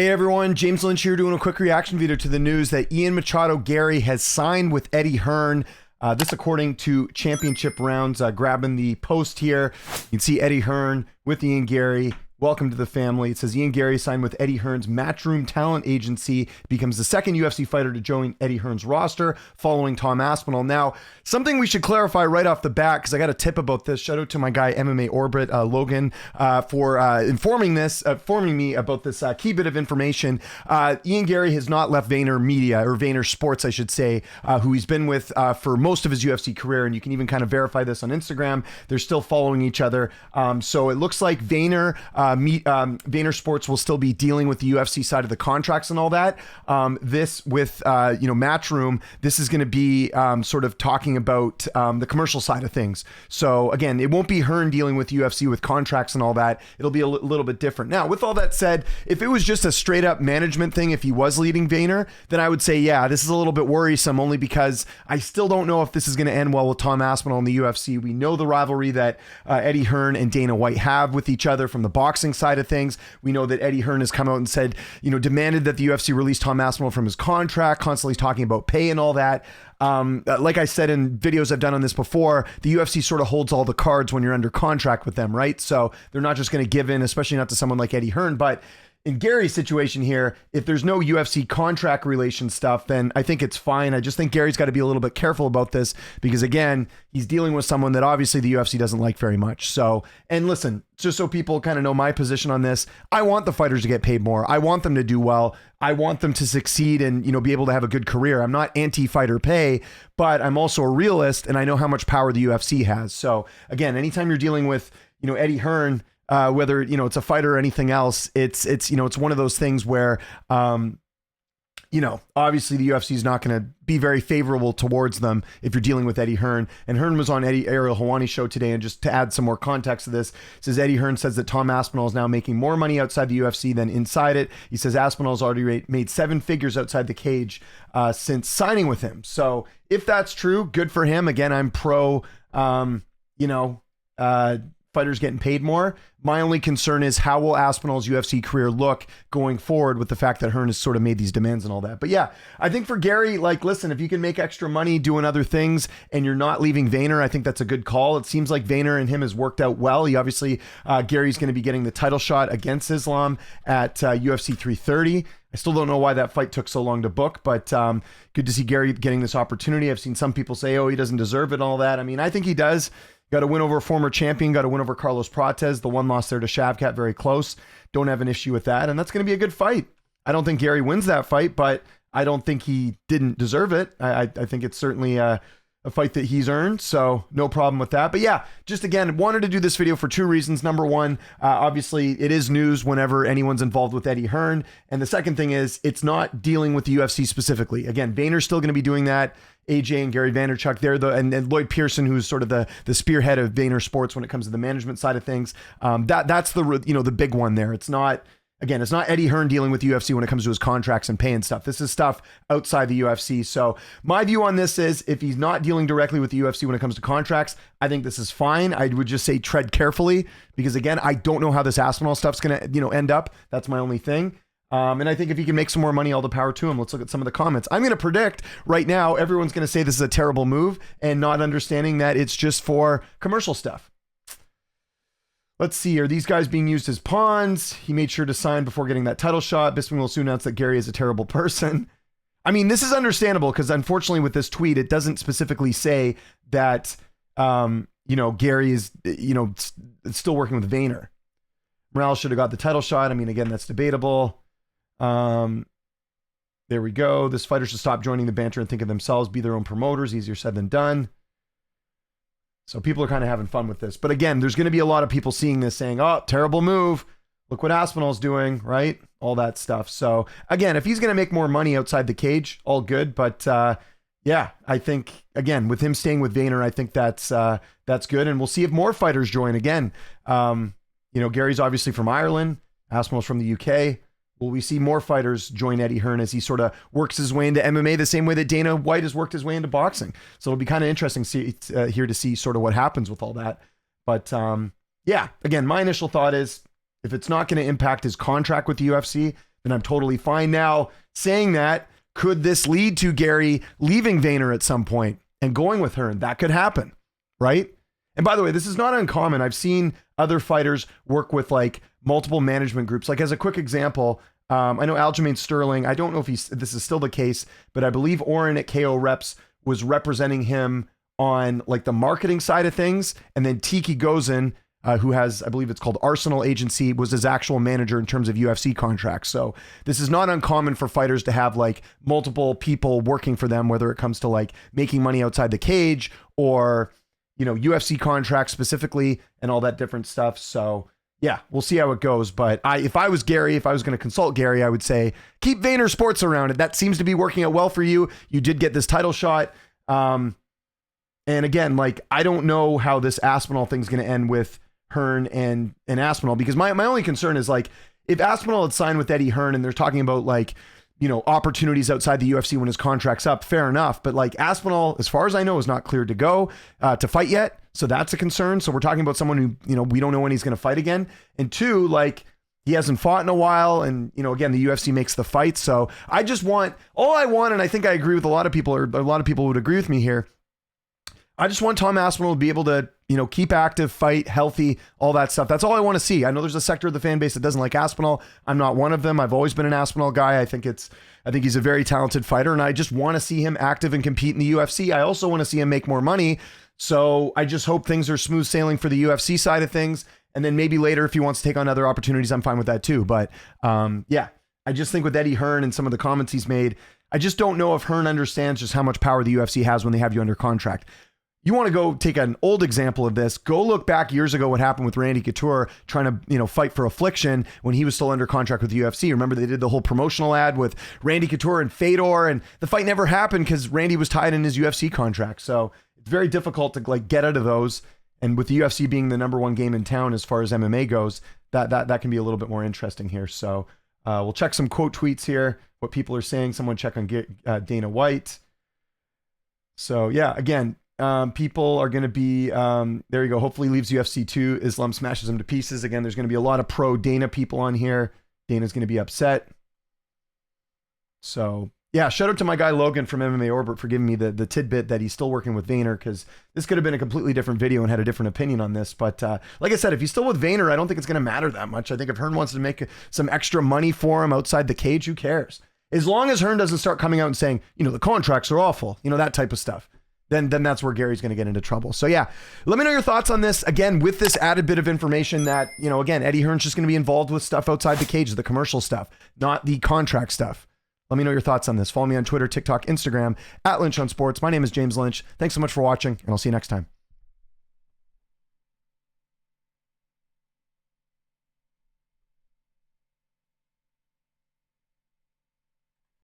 Hey everyone, James Lynch here doing a quick reaction video to the news that Ian Machado Garry has signed with Eddie Hern. This according to Championship Rounds, grabbing the post here. You can see Eddie Hern with Ian Garry. Welcome to the family. It says Ian Garry signed with Eddie Hern's Matchroom Talent Agency, becomes the second UFC fighter to join Eddie Hern's roster following Tom Aspinall. Now, something we should clarify right off the bat, because I got a tip about this. Shout out to my guy MMA Orbit, Logan, for informing me about this key bit of information. Ian Garry has not left Vayner Media, or Vayner Sports, I should say, who he's been with for most of his UFC career, and you can even kind of verify this on Instagram. They're still following each other. So it looks like Vayner Sports will still be dealing with the UFC side of the contracts and all that. This with Matchroom, this is going to be sort of talking about the commercial side of things. So again, it won't be Hern dealing with UFC with contracts and all that. It'll be a little bit different. Now, with all that said, if it was just a straight up management thing, if he was leading Vayner, then I would say, yeah, this is a little bit worrisome, only because I still don't know if this is going to end well with Tom Aspinall in the UFC. We know the rivalry that Eddie Hern and Dana White have with each other from the boxing side of things. We know that Eddie Hern has come out and said, demanded that the UFC release Tom Aspinall from his contract, constantly talking about pay and all that. Like I said in videos I've done on this before, the UFC sort of holds all the cards when you're under contract with them, right? So they're not just going to give in, especially not to someone like Eddie Hern. But in Gary's situation here, if there's no UFC contract relation stuff, then I think it's fine. I just think Gary's got to be a little bit careful about this because, again, he's dealing with someone that obviously the UFC doesn't like very much. So, and listen, just so people kind of know my position on this, I want the fighters to get paid more. I want them to do well. I want them to succeed and, be able to have a good career. I'm not anti-fighter pay, but I'm also a realist and I know how much power the UFC has. So again, anytime you're dealing with, Eddie Hern, whether, it's a fighter or anything else, it's one of those things where, obviously the UFC is not going to be very favorable towards them if you're dealing with Eddie Hern. And Hern was on Ariel Helwani's show today. And just to add some more context to this, it says Eddie Hern says that Tom Aspinall is now making more money outside the UFC than inside it. He says Aspinall's already made 7 figures outside the cage since signing with him. So if that's true, good for him. Again, I'm pro, fighters getting paid more. My only concern is how will Aspinall's UFC career look going forward with the fact that Hern has sort of made these demands and all that. But yeah, I think for Garry, listen, if you can make extra money doing other things and you're not leaving Vayner, I think that's a good call. It seems like Vayner and him has worked out well. He obviously, Gary's going to be getting the title shot against Islam at UFC 330. I still don't know why that fight took so long to book, but good to see Garry getting this opportunity. I've seen some people say, oh, he doesn't deserve it and all that. I mean, I think he does. Got to win over a former champion, got to win over Carlos Prates. The one loss there to Shavkat, very close. Don't have an issue with that. And that's going to be a good fight. I don't think Garry wins that fight, but I don't think he didn't deserve it. I think it's certainly a fight that he's earned. So no problem with that. But yeah, just again, wanted to do this video for 2 reasons. Number one, obviously it is news whenever anyone's involved with Eddie Hern. And the second thing is it's not dealing with the UFC specifically. Again, Vayner's still going to be doing that. AJ and Gary Vaynerchuk, they're and Lloyd Pearson, who's sort of the spearhead of Vayner Sports when it comes to the management side of things. That's the big one there. It's not Eddie Hern dealing with the UFC when it comes to his contracts and pay and stuff. This is stuff outside the UFC. So my view on this is if he's not dealing directly with the UFC when it comes to contracts, I think this is fine. I would just say tread carefully because again, I don't know how this Aspinall stuff's going to, end up. That's my only thing. And I think if he can make some more money, all the power to him. Let's look at some of the comments. I'm going to predict right now, everyone's going to say this is a terrible move and not understanding that it's just for commercial stuff. Let's see. Are these guys being used as pawns? He made sure to sign before getting that title shot. Bisping will soon announce that Garry is a terrible person. I mean, this is understandable because unfortunately with this tweet, it doesn't specifically say that, Garry is, still working with Vayner. Morales should have got the title shot. I mean, again, that's debatable. There we go. This fighter should stop joining the banter and think of themselves, be their own promoters. Easier said than done. So people are kind of having fun with this. But again, there's going to be a lot of people seeing this saying, oh, terrible move. Look what Aspinall's doing, right? All that stuff. So again, if he's going to make more money outside the cage, all good. But yeah, I think, again, with him staying with Vayner, I think that's good. And we'll see if more fighters join again. Gary's obviously from Ireland. Aspinall's from the UK. Will we see more fighters join Eddie Hern as he sort of works his way into MMA the same way that Dana White has worked his way into boxing? So it'll be kind of interesting here to see sort of what happens with all that. But yeah, again, my initial thought is if it's not going to impact his contract with the UFC, then I'm totally fine. Now, saying that, could this lead to Garry leaving Vayner at some point and going with Hearn? That could happen, right? And by the way, this is not uncommon. I've seen other fighters work with like multiple management groups. Like as a quick example, I know Aljamain Sterling, I don't know if this is still the case, but I believe Oren at KO Reps was representing him on like the marketing side of things. And then Tiki Gozin, who has, I believe it's called Arsenal Agency, was his actual manager in terms of UFC contracts. So this is not uncommon for fighters to have like multiple people working for them, whether it comes to like making money outside the cage or, you know, UFC contracts specifically and all that different stuff. So yeah, we'll see how it goes. But if I was Garry, if I was going to consult Garry, I would say keep Vayner Sports around it. That seems to be working out well for you. You did get this title shot. And again, like, I don't know how this Aspinall thing's going to end with Hearn and Aspinall, because my only concern is like, if Aspinall had signed with Eddie Hern and they're talking about like, you know, opportunities outside the UFC when his contract's up, fair enough. But like Aspinall, as far as I know, is not cleared to go to fight yet. So that's a concern. So we're talking about someone who, you know, we don't know when he's going to fight again. And two, like, he hasn't fought in a while. And, you know, again, the UFC makes the fight. So I just want, all I want, and I think I agree with a lot of people, or a lot of people would agree with me here, I just want Tom Aspinall to be able to, you know, keep active, fight, healthy, all that stuff. That's all I want to see. I know there's a sector of the fan base that doesn't like Aspinall. I'm not one of them. I've always been an Aspinall guy. I think he's a very talented fighter, and I just want to see him active and compete in the UFC. I also want to see him make more money. So I just hope things are smooth sailing for the UFC side of things. And then maybe later, if he wants to take on other opportunities, I'm fine with that too. But yeah, I just think with Eddie Hern and some of the comments he's made, I just don't know if Hern understands just how much power the UFC has when they have you under contract. You want to go take an old example of this, go look back years ago what happened with Randy Couture trying to, you know, fight for Affliction when he was still under contract with the UFC. Remember they did the whole promotional ad with Randy Couture and Fedor, and the fight never happened because Randy was tied in his UFC contract. So it's very difficult to like get out of those. And with the UFC being the number one game in town as far as MMA goes, that can be a little bit more interesting here. So we'll check some quote tweets here, what people are saying. Someone check on Dana White. So yeah, again, people are going to be, there you go. Hopefully leaves UFC 2. Islam smashes him to pieces. Again, there's going to be a lot of pro Dana people on here. Dana's going to be upset. So yeah, shout out to my guy Logan from MMA Orbit for giving me the tidbit that he's still working with Vayner, because this could have been a completely different video and had a different opinion on this. But like I said, if he's still with Vayner, I don't think it's going to matter that much. I think if Hearn wants to make some extra money for him outside the cage, who cares? As long as Hearn doesn't start coming out and saying, you know, the contracts are awful, you know, that type of stuff. Then that's where Garry's going to get into trouble. So yeah, let me know your thoughts on this. Again, with this added bit of information that, you know, again, Eddie Hearn's just going to be involved with stuff outside the cage, the commercial stuff, not the contract stuff. Let me know your thoughts on this. Follow me on Twitter, TikTok, Instagram, @Lynch on Sports. My name is James Lynch. Thanks so much for watching, and I'll see you next time.